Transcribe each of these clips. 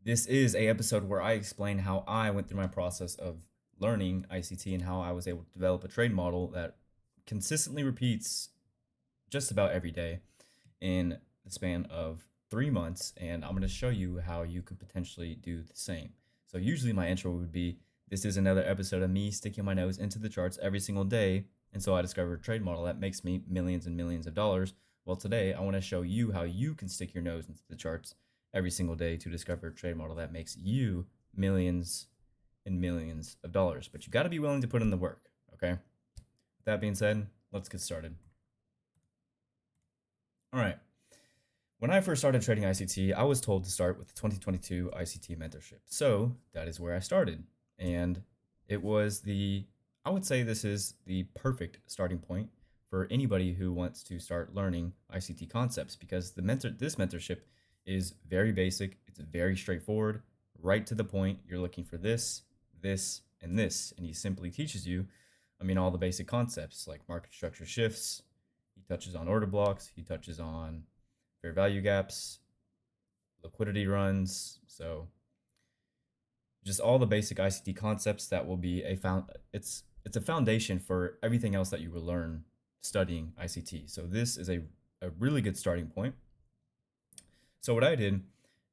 This is a episode where I explain how I went through my process of learning ICT and how I was able to develop a trade model that consistently repeats just about every day in the span of 3 months. And I'm going to show you how you could potentially do the same. So usually my intro would be, this is another episode of me sticking my nose into the charts every single day. And so I discovered a trade model that makes me millions and millions of dollars. Well, today I want to show you how you can stick your nose into the charts every single day to discover a trade model that makes you millions and millions of dollars. But you got to be willing to put in the work, okay? With that being said, let's get started. All right. When I first started trading ICT, I was told to start with the 2022 ICT mentorship. So that is where I started. And it was I would say this is the perfect starting point for anybody who wants to start learning ICT concepts because this mentorship is very basic. It's very straightforward, right to the point. You're looking for this, this, and this. And he simply teaches you, all the basic concepts like market structure shifts. He touches on order blocks. He touches on fair value gaps, liquidity runs. So just all the basic ICT concepts that will be it's a foundation for everything else that you will learn studying ICT. So this is a really good starting point. So what I did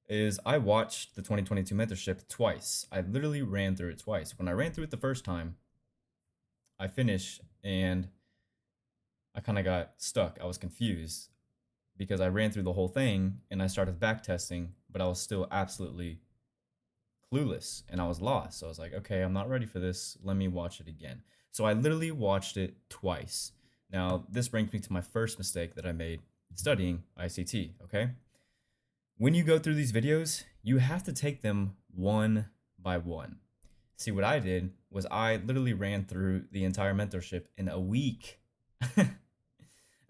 is I watched the 2022 mentorship twice. I literally ran through it twice. When I ran through it the first time, I finished and I kind of got stuck. I was confused because I ran through the whole thing and I started back testing, but I was still absolutely clueless and I was lost. So I was like, okay, I'm not ready for this. Let me watch it again. So I literally watched it twice. Now, this brings me to my first mistake that I made studying ICT, okay? When you go through these videos, you have to take them one by one. See, what I did was I literally ran through the entire mentorship in a week.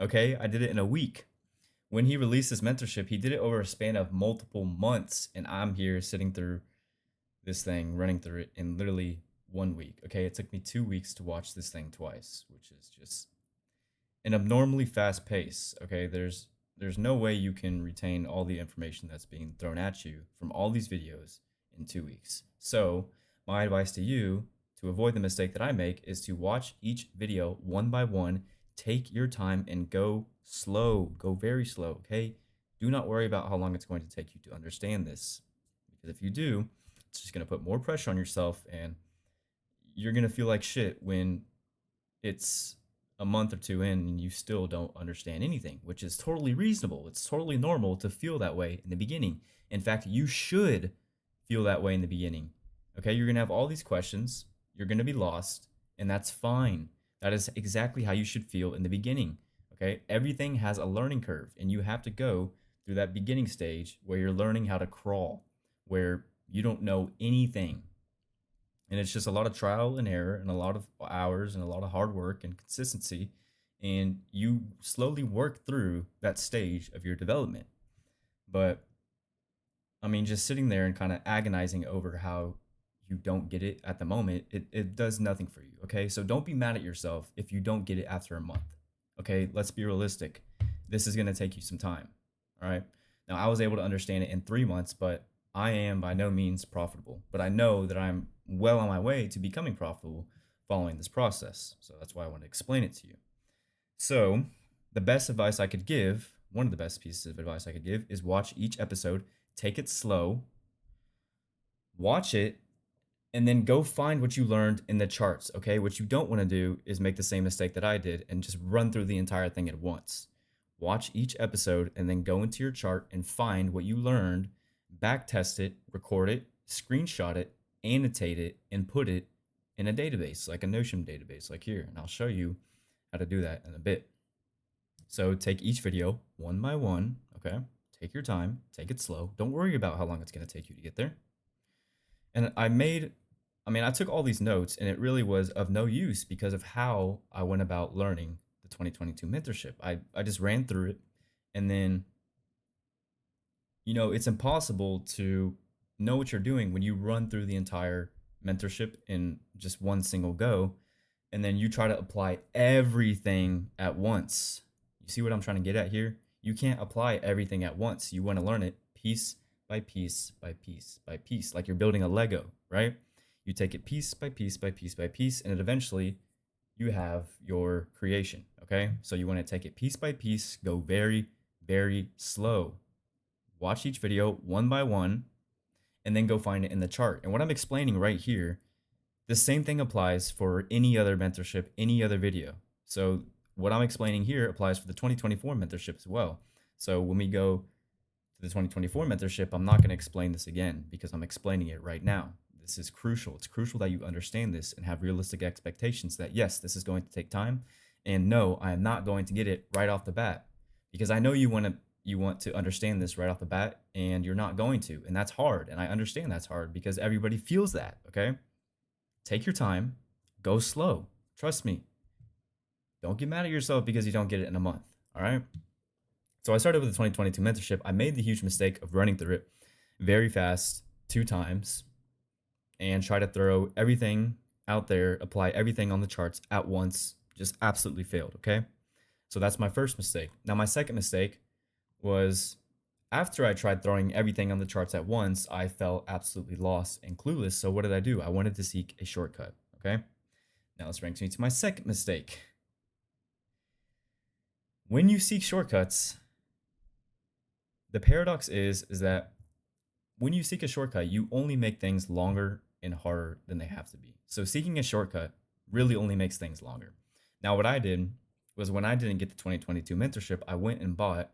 Okay, I did it in a week. When he released this mentorship, he did it over a span of multiple months, and I'm here sitting through this thing, running through it in literally 1 week. Okay, it took me 2 weeks to watch this thing twice, which is just an abnormally fast pace. Okay, there's no way you can retain all the information that's being thrown at you from all these videos in 2 weeks. So my advice to you to avoid the mistake that I make is to watch each video one by one. Take your time and go slow, go very slow, okay? Do not worry about how long it's going to take you to understand this. Because if you do, it's just going to put more pressure on yourself and you're going to feel like shit when it's a month or two in and you still don't understand anything, which is totally reasonable. It's totally normal to feel that way in the beginning. In fact, you should feel that way in the beginning. Okay, you're going to have all these questions, you're going to be lost, and that's fine. That is exactly how you should feel in the beginning. Okay, everything has a learning curve, and you have to go through that beginning stage where you're learning how to crawl, where you don't know anything. And it's just a lot of trial and error and a lot of hours and a lot of hard work and consistency. And you slowly work through that stage of your development. But just sitting there and kind of agonizing over how you don't get it at the moment, it does nothing for you. Okay. So don't be mad at yourself if you don't get it after a month. Okay. Let's be realistic. This is going to take you some time. All right. Now, I was able to understand it in 3 months, but I am by no means profitable. But I know that I'm well on my way to becoming profitable following this process. So that's why I want to explain it to you. So, the best advice I could give, one of the best pieces of advice I could give, is watch each episode, take it slow, watch it, and then go find what you learned in the charts, okay? What you don't want to do is make the same mistake that I did and just run through the entire thing at once. Watch each episode and then go into your chart and find what you learned, back test it, record it, screenshot it, annotate it, and put it in a database, like a Notion database, like here. And I'll show you how to do that in a bit. So take each video one by one, okay? Take your time, take it slow. Don't worry about how long it's going to take you to get there. And I took all these notes and it really was of no use because of how I went about learning the 2022 mentorship. I just ran through it and then, it's impossible to know what you're doing when you run through the entire mentorship in just one single go and then you try to apply everything at once. You see what I'm trying to get at here? You can't apply everything at once. You want to learn it piece by piece by piece by piece, like you're building a Lego, right? You take it piece by piece by piece by piece, and it eventually you have your creation, okay? So you want to take it piece by piece, go very, very slow. Watch each video one by one, and then go find it in the chart. And what I'm explaining right here, the same thing applies for any other mentorship, any other video. So what I'm explaining here applies for the 2024 mentorship as well. So when we go to the 2024 mentorship, I'm not going to explain this again because I'm explaining it right now. This is crucial. It's crucial that you understand this and have realistic expectations that yes, this is going to take time. And no, I am not going to get it right off the bat because I know you want to understand this right off the bat and you're not going to. And that's hard. And I understand that's hard because everybody feels that. Okay. Take your time, go slow. Trust me. Don't get mad at yourself because you don't get it in a month. All right. So I started with the 2022 mentorship. I made the huge mistake of running through it very fast 2 times and try to throw everything out there, apply everything on the charts at once. Just absolutely failed. Okay. So that's my first mistake. Now, my second mistake was after I tried throwing everything on the charts at once, I felt absolutely lost and clueless. So what did I do? I wanted to seek a shortcut. Okay. Now this brings me to my second mistake. When you seek shortcuts, the paradox is that when you seek a shortcut, you only make things longer and harder than they have to be. So seeking a shortcut really only makes things longer. Now, what I did was when I didn't get the 2022 mentorship, I went and bought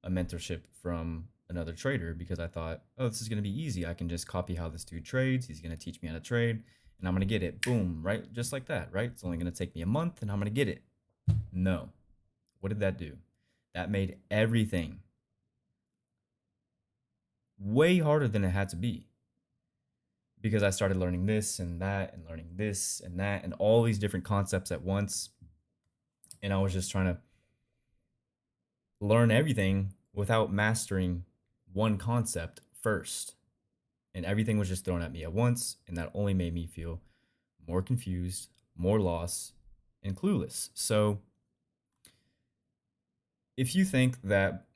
a mentorship from another trader because I thought, oh, this is going to be easy. I can just copy how this dude trades. He's going to teach me how to trade and I'm going to get it. Boom, right? Just like that, right? It's only going to take me a month and I'm going to get it. No. What did that do? That made everything way harder than it had to be because I started learning this and that and learning this and that and all these different concepts at once. And I was just trying to learn everything without mastering one concept first. And everything was just thrown at me at once. And that only made me feel more confused, more lost, and clueless. So if you think that,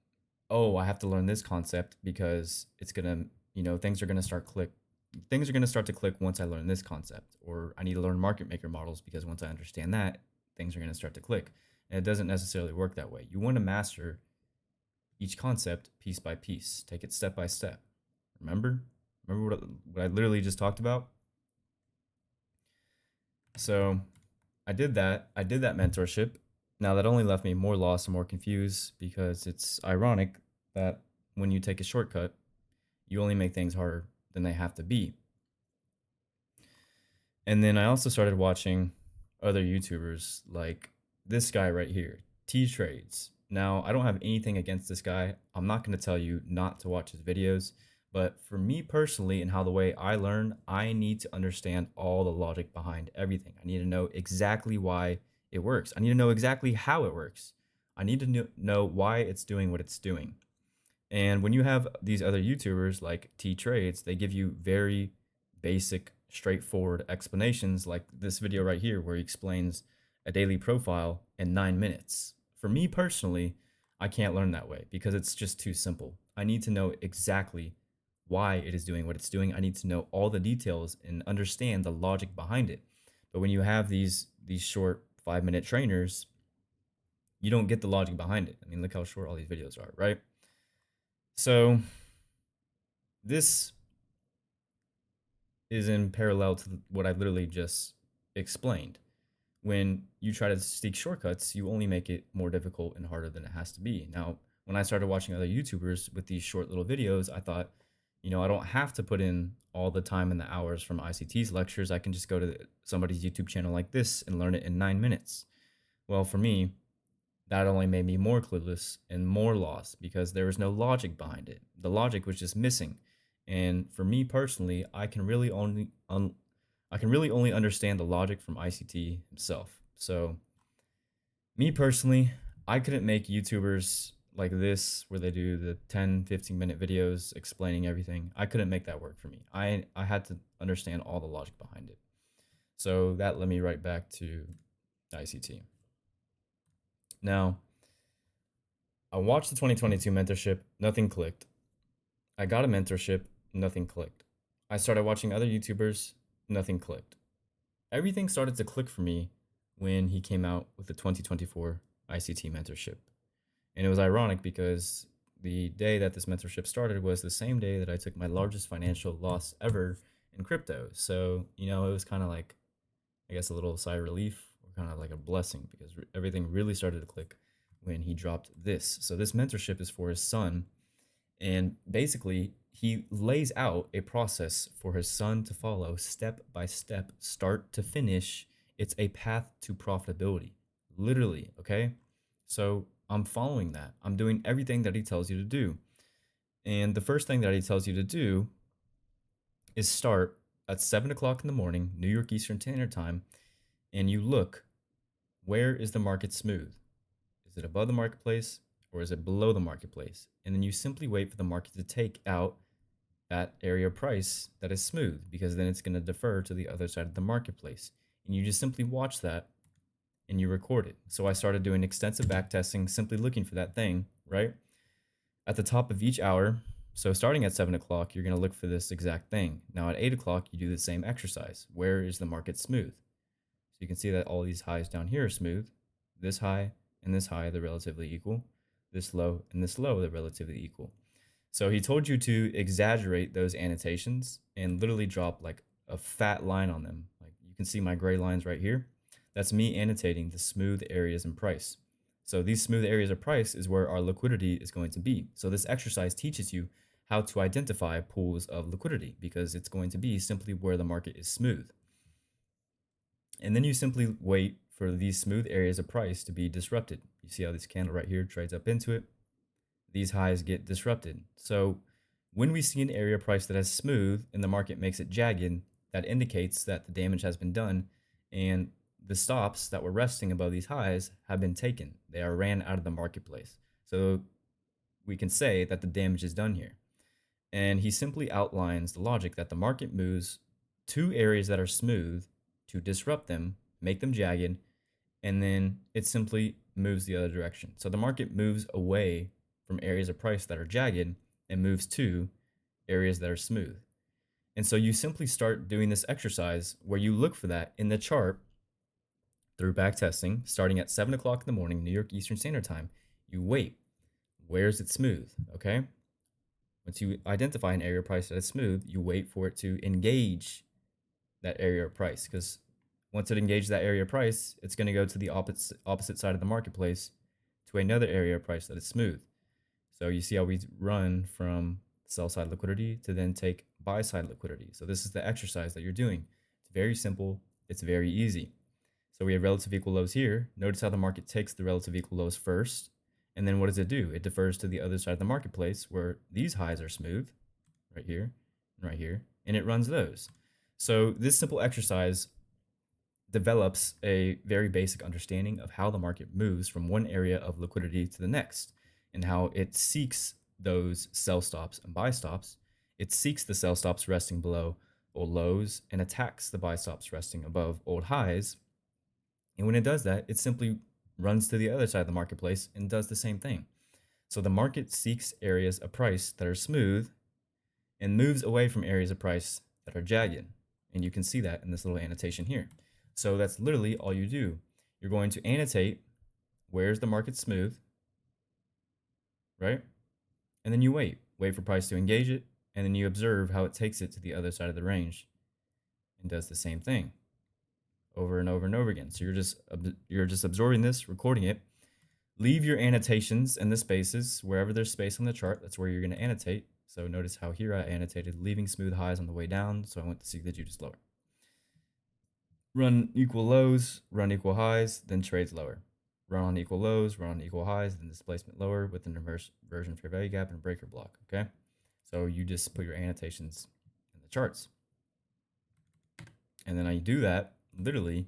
oh, I have to learn this concept because it's gonna, things are gonna start to click once I learn this concept, or I need to learn market maker models because once I understand that, things are gonna start to click. And it doesn't necessarily work that way. You want to master each concept piece by piece. Take it step by step. Remember what I literally just talked about? So I did that. I did that mentorship. Now that only left me more lost and more confused because it's ironic that when you take a shortcut, you only make things harder than they have to be. And then I also started watching other YouTubers like this guy right here, T Trades. Now, I don't have anything against this guy. I'm not going to tell you not to watch his videos, but for me personally and how the way I learn, I need to understand all the logic behind everything. I need to know exactly why it works. I need to know exactly how it works. I need to know why it's doing what it's doing. And when you have these other YouTubers like T Trades, they give you very basic, straightforward explanations like this video right here where he explains a daily profile in 9 minutes. For me personally, I can't learn that way because it's just too simple. I need to know exactly why it is doing what it's doing. I need to know all the details and understand the logic behind it. But when you have these short 5-minute trainers, you don't get the logic behind it. I mean, look how short all these videos are, right? So this is in parallel to what I literally just explained. When you try to seek shortcuts, you only make it more difficult and harder than it has to be. Now, when I started watching other YouTubers with these short little videos, I thought, I don't have to put in all the time and the hours from ICT's lectures. I can just go to somebody's YouTube channel like this and learn it in 9 minutes. Well, for me, that only made me more clueless and more lost because there was no logic behind it. The logic was just missing. And for me personally, I can really only understand the logic from ICT himself. So me personally, I couldn't make YouTubers like this where they do the 10-15 minute videos explaining everything. I couldn't make that work for me. I had to understand all the logic behind it. So that led me right back to ICT. Now, I watched the 2022 mentorship, nothing clicked. I got a mentorship, nothing clicked. I started watching other YouTubers, nothing clicked. Everything started to click for me when he came out with the 2024 ICT mentorship. And it was ironic because the day that this mentorship started was the same day that I took my largest financial loss ever in crypto. So, it was kind of like, I guess, a little sigh of relief or kind of like a blessing because everything really started to click when he dropped this. So, this mentorship is for his son. And basically, he lays out a process for his son to follow step by step, start to finish. It's a path to profitability, literally. Okay. So I'm following that. I'm doing everything that he tells you to do. And the first thing that he tells you to do is start at 7 o'clock in the morning, New York Eastern Standard Time, and you look, where is the market smooth? Is it above the marketplace or is it below the marketplace? And then you simply wait for the market to take out that area of price that is smooth, because then it's going to defer to the other side of the marketplace. And you just simply watch that and you record it. So I started doing extensive back testing, simply looking for that thing, right? At the top of each hour, so starting at 7 o'clock, you're going to look for this exact thing. Now at 8 o'clock, you do the same exercise. Where is the market smooth? So you can see that all these highs down here are smooth. This high and this high, they're relatively equal. This low and this low, they're relatively equal. So he told you to exaggerate those annotations and literally drop like a fat line on them. Like you can see my gray lines right here. That's me annotating the smooth areas in price. So these smooth areas of price is where our liquidity is going to be. So this exercise teaches you how to identify pools of liquidity because it's going to be simply where the market is smooth. And then you simply wait for these smooth areas of price to be disrupted. You see how this candle right here trades up into it? These highs get disrupted. So when we see an area price that is smooth and the market makes it jagged, that indicates that the damage has been done and the stops that were resting above these highs have been taken. They are ran out of the marketplace. So we can say that the damage is done here. And he simply outlines the logic that the market moves to areas that are smooth to disrupt them, make them jagged, and then it simply moves the other direction. So the market moves away from areas of price that are jagged and moves to areas that are smooth. And so you simply start doing this exercise where you look for that in the chart through back testing, starting at 7 o'clock in the morning, New York Eastern Standard Time. You wait. Where's it smooth? Okay. Once you identify an area of price that is smooth, you wait for it to engage that area of price, because once it engages that area of price, it's going to go to the opposite side of the marketplace to another area of price that is smooth. So you see how we run from sell side liquidity to then take buy side liquidity. So this is the exercise that you're doing. It's very simple. It's very easy. So we have relative equal lows here. Notice how the market takes the relative equal lows first. And then what does it do? It defers to the other side of the marketplace where these highs are smooth, right here and right here, and it runs those. So this simple exercise develops a very basic understanding of how the market moves from one area of liquidity to the next and how it seeks those sell stops and buy stops. It seeks the sell stops resting below old lows and attacks the buy stops resting above old highs. And when it does that, it simply runs to the other side of the marketplace and does the same thing. So the market seeks areas of price that are smooth and moves away from areas of price that are jagged. And you can see that in this little annotation here. So that's literally all you do. You're going to annotate where's the market smooth, right? And then you wait for price to engage it, and then you observe how it takes it to the other side of the range and does the same thing over and over and over again. So you're just absorbing this, recording it. Leave your annotations in the spaces wherever there's space on the chart. That's where you're going to annotate. So notice how here I annotated leaving smooth highs on the way down. So I went to seek the Judas lower. Run equal lows, run equal highs, then trades lower. Run on equal lows, run on equal highs, then displacement lower with an inversion fair value gap and breaker block. Okay. So you just put your annotations in the charts. And then I do that literally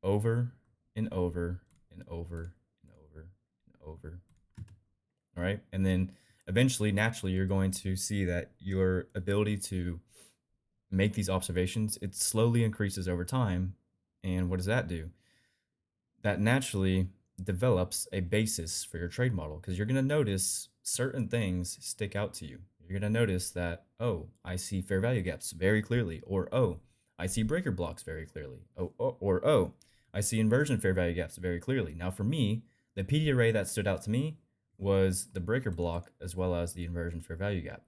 over and over and over and over and over. All right. And then eventually, naturally, you're going to see that your ability to make these observations, it slowly increases over time. And what does that do? That naturally develops a basis for your trade model, because you're going to notice certain things stick out to you. You're going to notice that, oh, I see fair value gaps very clearly, or oh, I see breaker blocks very clearly, or I see inversion fair value gaps very clearly. Now, for me, the PD array that stood out to me was the breaker block as well as the inversion fair value gap.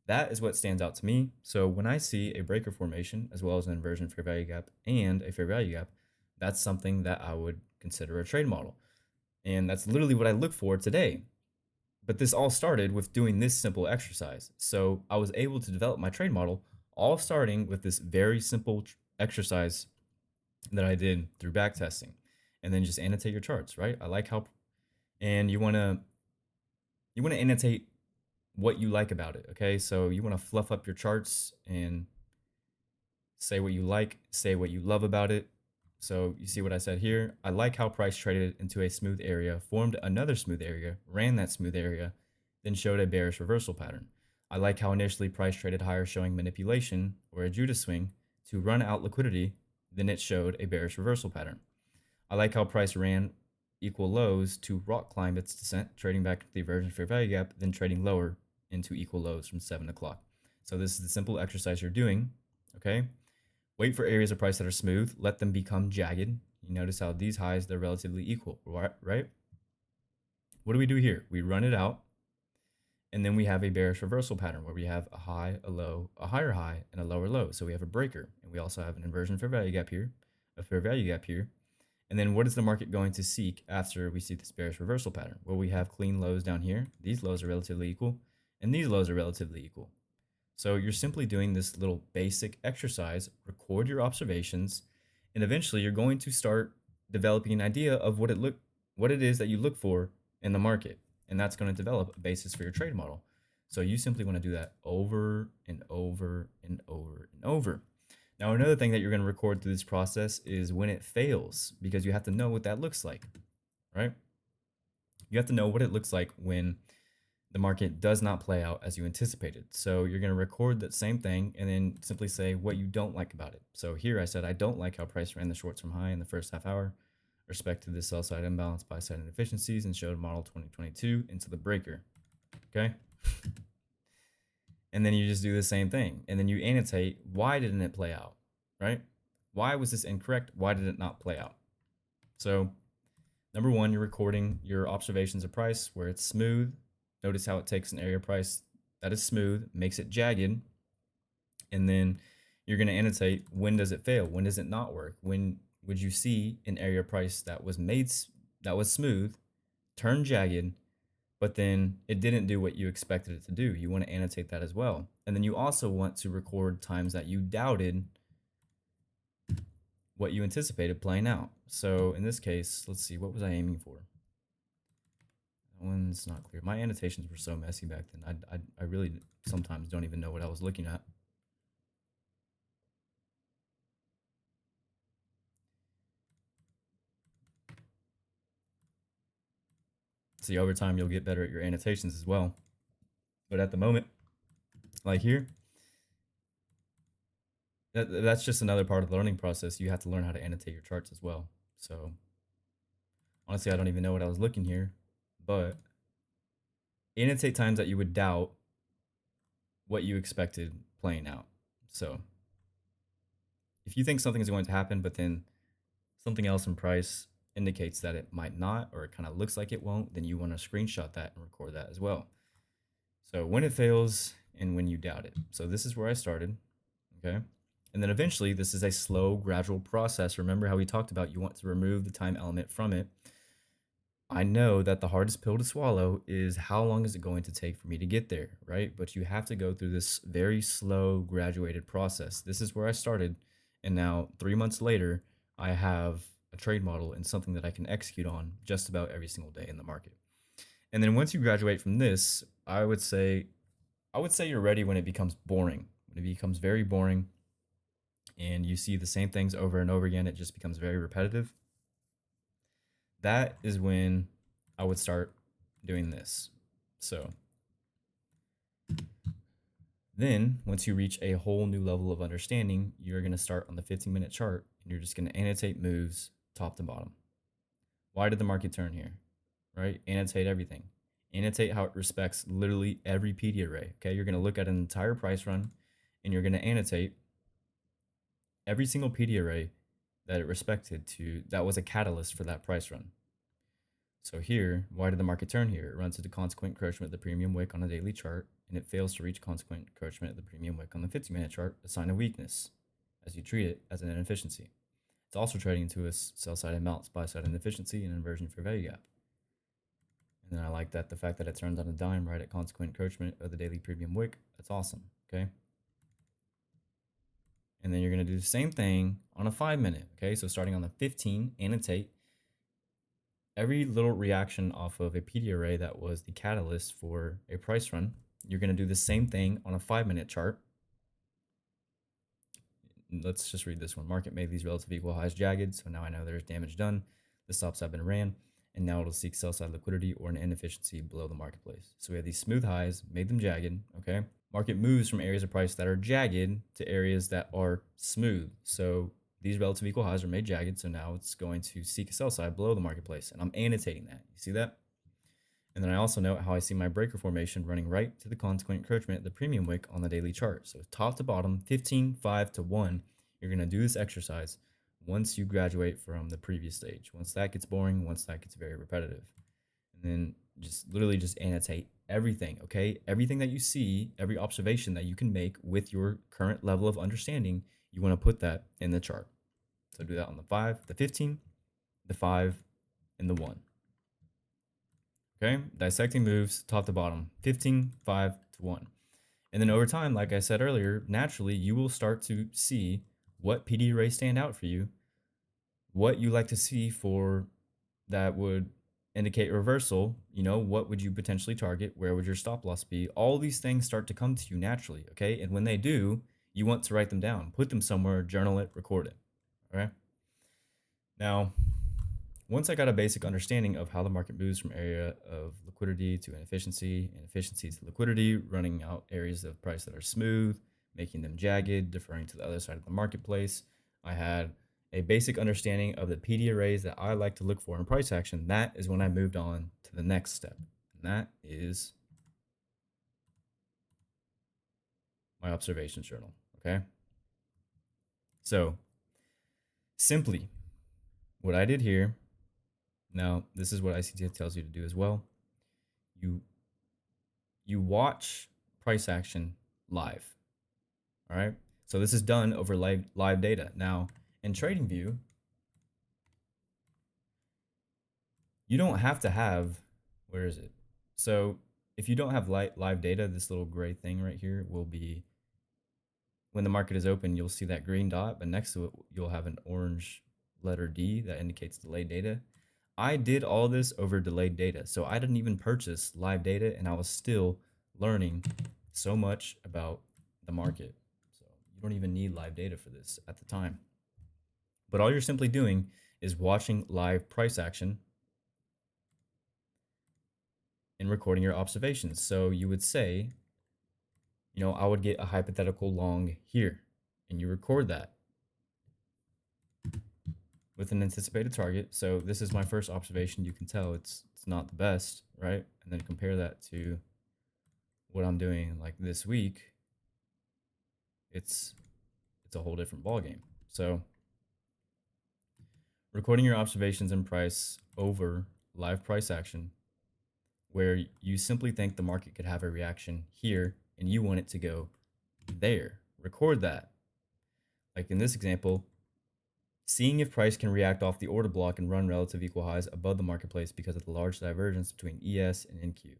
That is what stands out to me. So when I see a breaker formation as well as an inversion fair value gap and a fair value gap, that's something that I would consider a trade model. And that's literally what I look for today. But this all started with doing this simple exercise. So I was able to develop my trade model, all starting with this very simple exercise that I did through backtesting. And then just annotate your charts, right? I like how, and you want to annotate what you like about it, okay? So you want to fluff up your charts and say what you like, say what you love about it. So you see what I said here? I like how price traded into a smooth area, formed another smooth area, ran that smooth area, then showed a bearish reversal pattern. I like how initially price traded higher, showing manipulation or a Judas swing to run out liquidity, then it showed a bearish reversal pattern. I like how price ran equal lows to rock climb its descent, trading back to the inversion fair value gap, then trading lower into equal lows from 7 o'clock. So this is the simple exercise you're doing, okay? Wait for areas of price that are smooth, let them become jagged. You notice how these highs, they're relatively equal, right? What do we do here? We run it out, and then we have a bearish reversal pattern where we have a high, a low, a higher high, and a lower low. So we have a breaker, and we also have an inversion fair value gap here, a fair value gap here. And then what is the market going to seek after we see this bearish reversal pattern? Well, we have clean lows down here. These lows are relatively equal, and these lows are relatively equal. So you're simply doing this little basic exercise, record your observations, and eventually you're going to start developing an idea of what it is that you look for in the market. And that's going to develop a basis for your trade model. So you simply want to do that over and over and over and over. Now, another thing that you're going to record through this process is when it fails, because you have to know what that looks like, right? You have to know what it looks like when the market does not play out as you anticipated. So you're going to record that same thing and then simply say what you don't like about it. So here I said, I don't like how price ran the short-term high in the first half hour, respected the sell side imbalance, buy side inefficiencies, and showed model 2022 into the breaker. Okay. And then you just do the same thing. And then you annotate, why didn't it play out, right? Why was this incorrect? Why did it not play out? So number one, you're recording your observations of price where it's smooth. Notice how it takes an area price that is smooth, makes it jagged, and then you're going to annotate, when does it fail? When does it not work? When would you see an area price that was smooth, turn jagged, but then it didn't do what you expected it to do? You want to annotate that as well. And then you also want to record times that you doubted what you anticipated playing out. So in this case, let's see, what was I aiming for? That one's not clear. My annotations were so messy back then. I really sometimes don't even know what I was looking at. See, over time, you'll get better at your annotations as well. But at the moment, like here, that's just another part of the learning process. You have to learn how to annotate your charts as well. So honestly, I don't even know what I was looking here, but annotate times that you would doubt what you expected playing out. So if you think something is going to happen, but then something else in price indicates that it might not, or it kind of looks like it won't, then you want to screenshot that and record that as well. So when it fails and when you doubt it. So this is where I started, okay? And then eventually this is a slow, gradual process. Remember how we talked about you want to remove the time element from it. I know that the hardest pill to swallow is how long is it going to take for me to get there, right? But you have to go through this very slow, graduated process. This is where I started. And now 3 months later, I have a trade model and something that I can execute on just about every single day in the market. And then once you graduate from this, I would say you're ready when it becomes boring. When it becomes very boring and you see the same things over and over again, it just becomes very repetitive. That is when I would start doing this. So then once you reach a whole new level of understanding, you're going to start on the 15-minute chart and you're just going to annotate moves top to bottom. Why did the market turn here? Right? Annotate everything. Annotate how it respects literally every PD array. Okay, you're going to look at an entire price run and you're going to annotate every single PD array that it respected to that was a catalyst for that price run. So here, why did the market turn here? It runs into consequent encroachment at the premium wick on a daily chart, and it fails to reach consequent encroachment at the premium wick on the 50-minute chart, a sign of weakness, as you treat it as an inefficiency. It's also trading into a sell-side imbalance, buy-side inefficiency, and inversion for value gap. And then I like that the fact that it turns on a dime right at consequent encroachment of the daily premium wick. That's awesome, okay? And then you're going to do the same thing on a 5-minute, okay? So starting on the 15, annotate every little reaction off of a PD array that was the catalyst for a price run. You're going to do the same thing on a 5-minute chart. Let's just read this one. Market made these relative equal highs jagged, so now I know there's damage done. The stops have been ran, and now it'll seek sell-side liquidity or an inefficiency below the marketplace. So we have these smooth highs, made them jagged, okay? Market moves from areas of price that are jagged to areas that are smooth. So these relative equal highs are made jagged, so now it's going to seek a sell side below the marketplace, and I'm annotating that. You see that? And then I also note how I see my breaker formation running right to the consequent encroachment at the premium wick on the daily chart. So top to bottom, 15, 5 to 1, you're going to do this exercise once you graduate from the previous stage. Once that gets boring, once that gets very repetitive. And then just literally just annotate everything, okay? Everything that you see, every observation that you can make with your current level of understanding, you want to put that in the chart. So do that on the 5, the 15, the 5, and the 1. Okay? Dissecting moves top to bottom, 15, 5 to 1. And then over time, like I said earlier, naturally you will start to see what PD arrays stand out for you, what you like to see for that would indicate reversal, you know, what would you potentially target? Where would your stop loss be? All these things start to come to you naturally, okay? And when they do, you want to write them down, put them somewhere, journal it, record it, okay? Now, once I got a basic understanding of how the market moves from area of liquidity to inefficiency, inefficiency to liquidity, running out areas of price that are smooth, making them jagged, deferring to the other side of the marketplace, I had a basic understanding of the PD arrays that I like to look for in price action. That is when I moved on to the next step. And that is my observations journal, okay? So simply what I did here, now this is what ICT tells you to do as well. You watch price action live, all right? So this is done over live data. Now in TradingView, you don't have to have, where is it? So if you don't have live data, this little gray thing right here will be, when the market is open, you'll see that green dot, but next to it, you'll have an orange letter D that indicates delayed data. I did all this over delayed data. So I didn't even purchase live data, and I was still learning so much about the market. So you don't even need live data for this at the time. But all you're simply doing is watching live price action and recording your observations. So you would say, you know, I would get a hypothetical long here, and you record that with an anticipated target. So this is my first observation. You can tell it's not the best, right? And then compare that to what I'm doing like this week. It's a whole different ballgame. So recording your observations in price over live price action, where you simply think the market could have a reaction here and you want it to go there. Record that. Like in this example, seeing if price can react off the order block and run relative equal highs above the marketplace because of the large divergence between ES and NQ.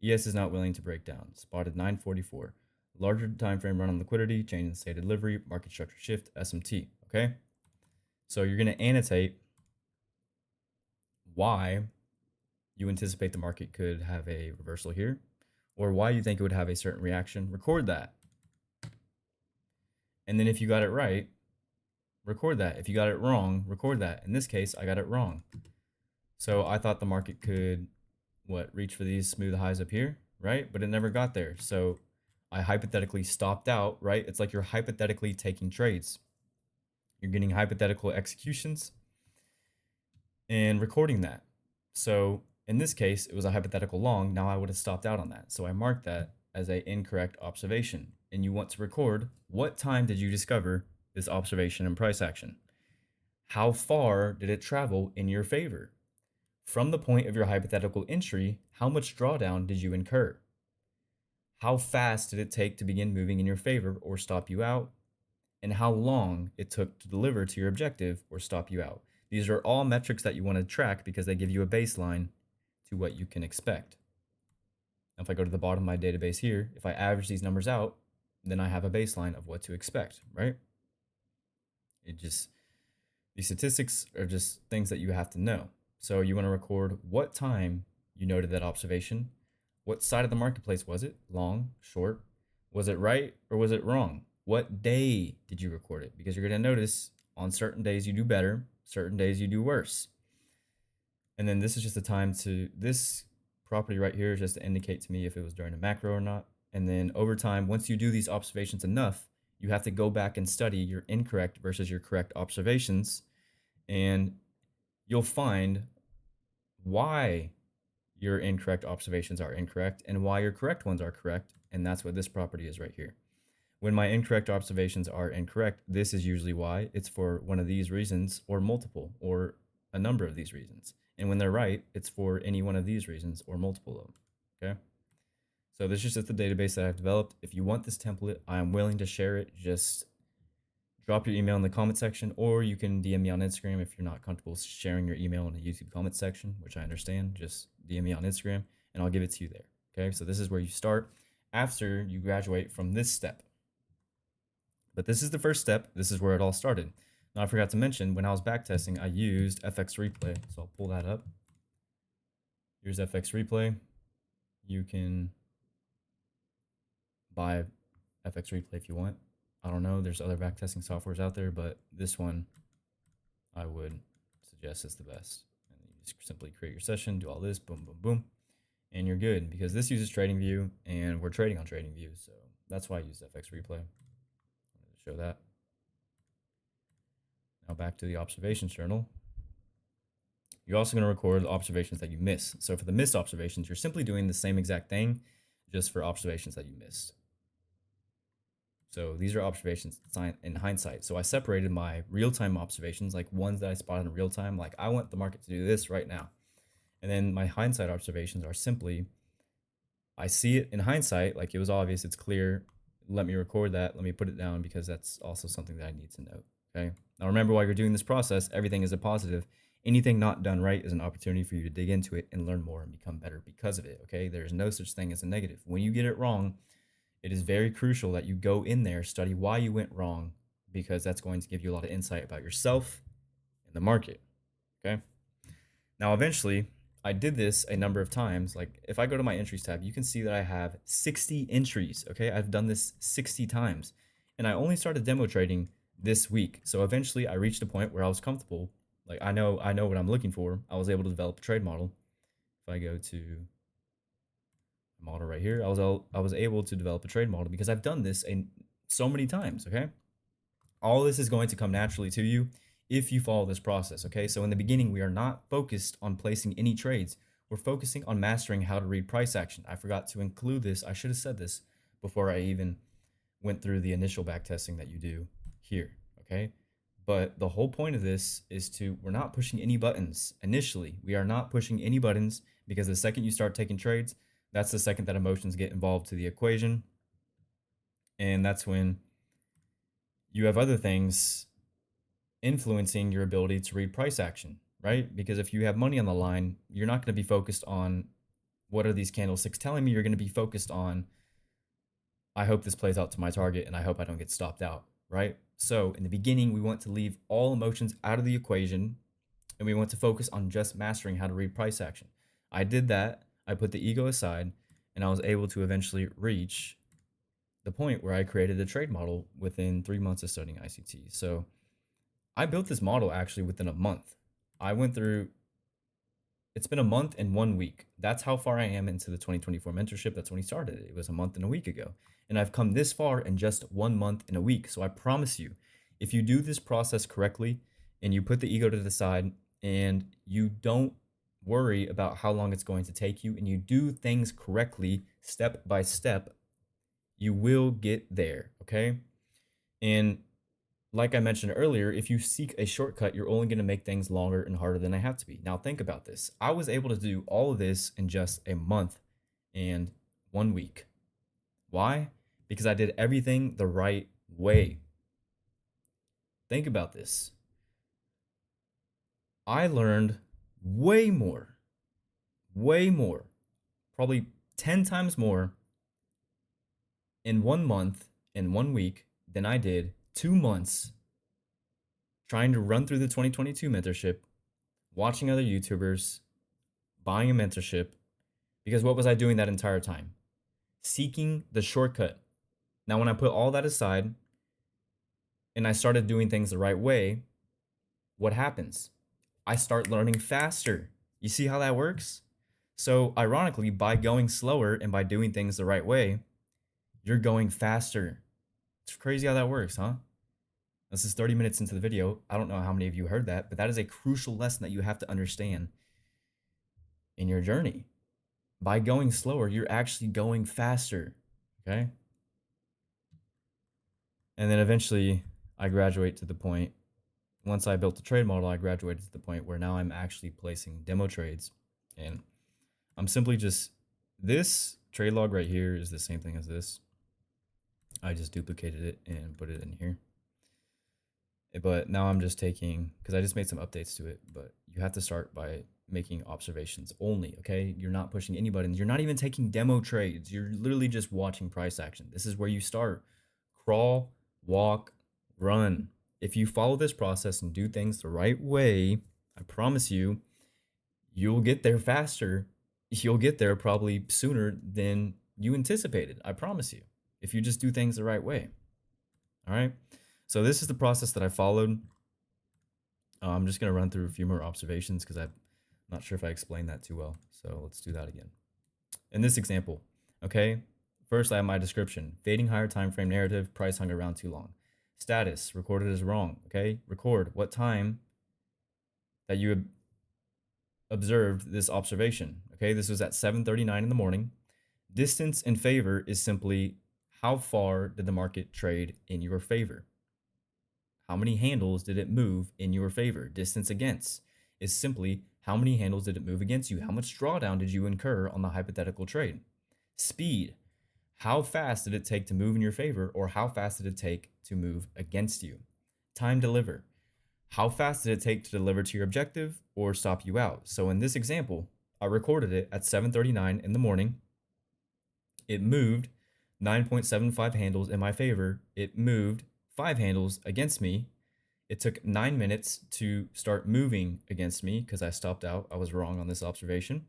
ES is not willing to break down. Spotted 944. Larger time frame run on liquidity, change in state of delivery, market structure shift, SMT. Okay? So you're going to annotate why you anticipate the market could have a reversal here, or why you think it would have a certain reaction. Record that. And then if you got it right, record that. If you got it wrong, record that. In this case, I got it wrong. So I thought the market could, reach for these smooth highs up here, right? But it never got there. So I hypothetically stopped out, right? It's like you're hypothetically taking trades. You're getting hypothetical executions. and recording that. So in this case, it was a hypothetical long. Now I would have stopped out on that. So I marked that as a incorrect observation. And you want to record what time did you discover this observation and price action? How far did it travel in your favor? From the point of your hypothetical entry, how much drawdown did you incur? How fast did it take to begin moving in your favor or stop you out? And how long it took to deliver to your objective or stop you out. These are all metrics that you want to track because they give you a baseline to what you can expect. Now, if I go to the bottom of my database here, if I average these numbers out, then I have a baseline of what to expect, right? These statistics are just things that you have to know. So you want to record what time you noted that observation, what side of the marketplace was it, long, short, was it right or was it wrong? What day did you record it? Because you're going to notice on certain days you do better, certain days you do worse. And then this is just the time to, this property right here is just to indicate to me if it was during a macro or not. And then over time, once you do these observations enough, you have to go back and study your incorrect versus your correct observations. And you'll find why your incorrect observations are incorrect and why your correct ones are correct. And that's what this property is right here. When my incorrect observations are incorrect, this is usually why. It's for one of these reasons or multiple or a number of these reasons. And when they're right, it's for any one of these reasons or multiple of them, okay? So this is just the database that I've developed. If you want this template, I'm willing to share it. Just drop your email in the comment section, or you can DM me on Instagram if you're not comfortable sharing your email in the YouTube comment section, which I understand. Just DM me on Instagram and I'll give it to you there, okay? So this is where you start after you graduate from this step. But this is the first step. This is where it all started. Now, I forgot to mention, when I was backtesting, I used FX Replay. So I'll pull that up. Here's FX Replay. You can buy FX Replay if you want. I don't know. There's other backtesting softwares out there, but this one I would suggest is the best. And you just simply create your session, do all this, boom, boom, boom, and you're good, because this uses TradingView and we're trading on TradingView. So that's why I use FX Replay. Show that. Now back to the observations journal. You're also going to record the observations that you miss. So for the missed observations, you're simply doing the same exact thing, just for observations that you missed. So these are observations in hindsight. So I separated my real-time observations, like ones that I spotted in real time, like I want the market to do this right now. And then my hindsight observations are simply, I see it in hindsight, like it was obvious, it's clear, let me record that, let me put it down, because that's also something that I need to know, okay? Now remember, while you're doing this process, everything is a positive. Anything not done right is an opportunity for you to dig into it and learn more and become better because of it, okay? There's no such thing as a negative. When you get it wrong, it is very crucial that you go in there, study why you went wrong, because that's going to give you a lot of insight about yourself and the market, okay? Now, eventually, I did this a number of times. Like if I go to my entries tab, you can see that I have 60 entries. Okay, I've done this 60 times, and I only started demo trading this week. So eventually, I reached a point where I was comfortable. Like I know what I'm looking for. I was able to develop a trade model. If I go to the model right here, I was able to develop a trade model because I've done this so many times. Okay, all this is going to come naturally to you if you follow this process, okay? So in the beginning, we are not focused on placing any trades. We're focusing on mastering how to read price action. I forgot to include this. I should have said this before I even went through the initial back testing that you do here, okay? But the whole point of this is we're not pushing any buttons. Initially, we are not pushing any buttons, because the second you start taking trades, that's the second that emotions get involved to the equation. And that's when you have other things influencing your ability to read price action, right? Because if you have money on the line, you're not going to be focused on what are these candlesticks telling me. You're going to be focused on, I hope this plays out to my target and I hope I don't get stopped out, right? So in the beginning, we want to leave all emotions out of the equation, and we want to focus on just mastering how to read price action. I did that. I put the ego aside, and I was able to eventually reach the point where I created a trade model within 3 months of studying ICT. So I built this model actually within a month. It's been a month and 1 week. That's how far I am into the 2024 mentorship. That's when we started it. It was a month and a week ago. And I've come this far in just 1 month and a week. So I promise you, if you do this process correctly and you put the ego to the side and you don't worry about how long it's going to take you, and you do things correctly step by step, you will get there, okay? And like I mentioned earlier, if you seek a shortcut, you're only going to make things longer and harder than they have to be. Now, think about this. I was able to do all of this in just a month and 1 week. Why? Because I did everything the right way. Think about this. I learned way more, probably 10 times more in 1 month and 1 week than I did 2 months trying to run through the 2022 mentorship, watching other YouTubers, buying a mentorship. Because what was I doing that entire time? Seeking the shortcut. Now, when I put all that aside and I started doing things the right way, what happens? I start learning faster. You see how that works? So, ironically, by going slower and by doing things the right way, you're going faster. It's crazy how that works, huh? This is 30 minutes into the video. I don't know how many of you heard that, but that is a crucial lesson that you have to understand in your journey. By going slower, you're actually going faster, okay? And then eventually, I graduate to the point, once I built the trade model, I graduated to the point where now I'm actually placing demo trades. And I'm simply just, this trade log right here is the same thing as this. I just duplicated it and put it in here. But now I'm just taking, because I just made some updates to it, but you have to start by making observations only, okay? You're not pushing any buttons. You're not even taking demo trades. You're literally just watching price action. This is where you start. Crawl, walk, run. If you follow this process and do things the right way, I promise you, you'll get there faster. You'll get there probably sooner than you anticipated. I promise you, if you just do things the right way. All right. So this is the process that I followed. I'm just going to run through a few more observations because I'm not sure if I explained that too well. So let's do that again. In this example, okay, first I have my description. Fading higher time frame narrative, price hung around too long. Status, recorded as wrong, okay? Record what time that you observed this observation, okay? This was at 7:39 in the morning. Distance in favor is simply how far did the market trade in your favor? How many handles did it move in your favor? Distance against is simply how many handles did it move against you? How much drawdown did you incur on the hypothetical trade? Speed, how fast did it take to move in your favor, or how fast did it take to move against you? Time deliver, how fast did it take to deliver to your objective or stop you out? So in this example, I recorded it at 7:39 in the morning. It moved 9.75 handles in my favor. It moved 5 handles against me. It took 9 minutes to start moving against me because I stopped out. I was wrong on this observation.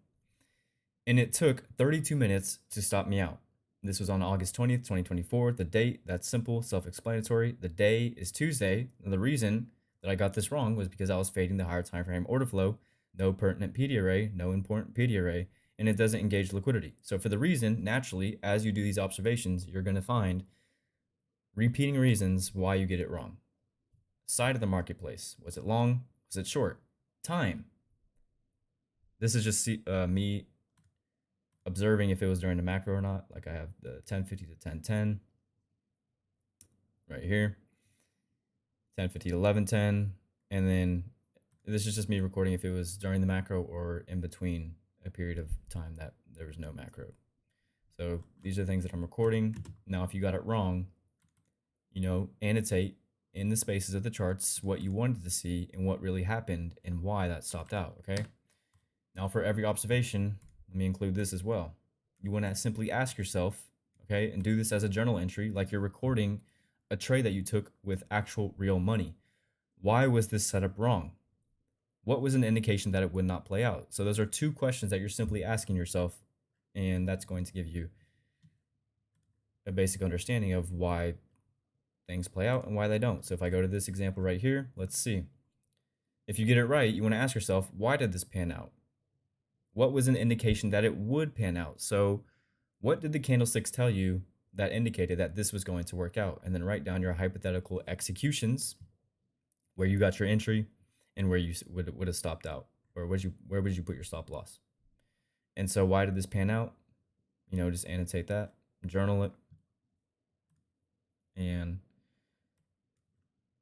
And it took 32 minutes to stop me out. This was on August 20th, 2024. The date, that's simple, self-explanatory. The day is Tuesday. And the reason that I got this wrong was because I was fading the higher time frame order flow, no pertinent PD array, no important PD array, and it doesn't engage liquidity. So for the reason, naturally, as you do these observations, you're going to find repeating reasons why you get it wrong. Side of the marketplace. Was it long? Was it short? Time. This is just me observing if it was during the macro or not. Like I have the 1050 to 1010 right here, 1050 to 1110, and then this is just me recording if it was during the macro or in between a period of time that there was no macro. So these are the things that I'm recording. Now, if you got it wrong, you know, annotate in the spaces of the charts what you wanted to see and what really happened and why that stopped out, okay? Now, for every observation, let me include this as well. You want to simply ask yourself, okay, and do this as a journal entry like you're recording a trade that you took with actual real money. Why was this setup wrong? What was an indication that it would not play out? So those are two questions that you're simply asking yourself, and that's going to give you a basic understanding of why things play out and why they don't. So if I go to this example right here, let's see. If you get it right, you want to ask yourself, why did this pan out? What was an indication that it would pan out? So what did the candlesticks tell you that indicated that this was going to work out? And then write down your hypothetical executions, where you got your entry, and where you would have stopped out, or where would you put your stop loss. And so why did this pan out? You know, just annotate that, journal it. And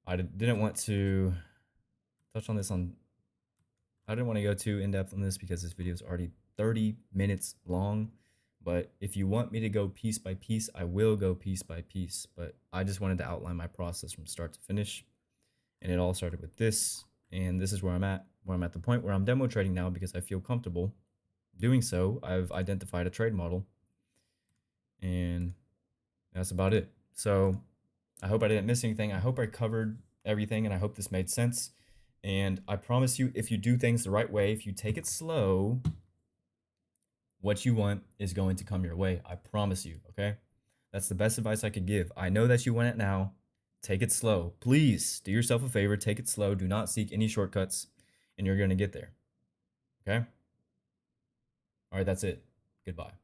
I didn't want to touch on this I didn't want to go too in depth on this because this video is already 30 minutes long. But if you want me to go piece by piece, I will go piece by piece. But I just wanted to outline my process from start to finish. And it all started with this. And this is where I'm at the point where I'm demo trading now because I feel comfortable doing so. I've identified a trade model. And that's about it. So I hope I didn't miss anything. I hope I covered everything, and I hope this made sense. And I promise you, if you do things the right way, if you take it slow, what you want is going to come your way. I promise you, okay? That's the best advice I could give. I know that you want it now. Take it slow. Please do yourself a favor. Take it slow. Do not seek any shortcuts, and you're going to get there, okay? All right, that's it. Goodbye.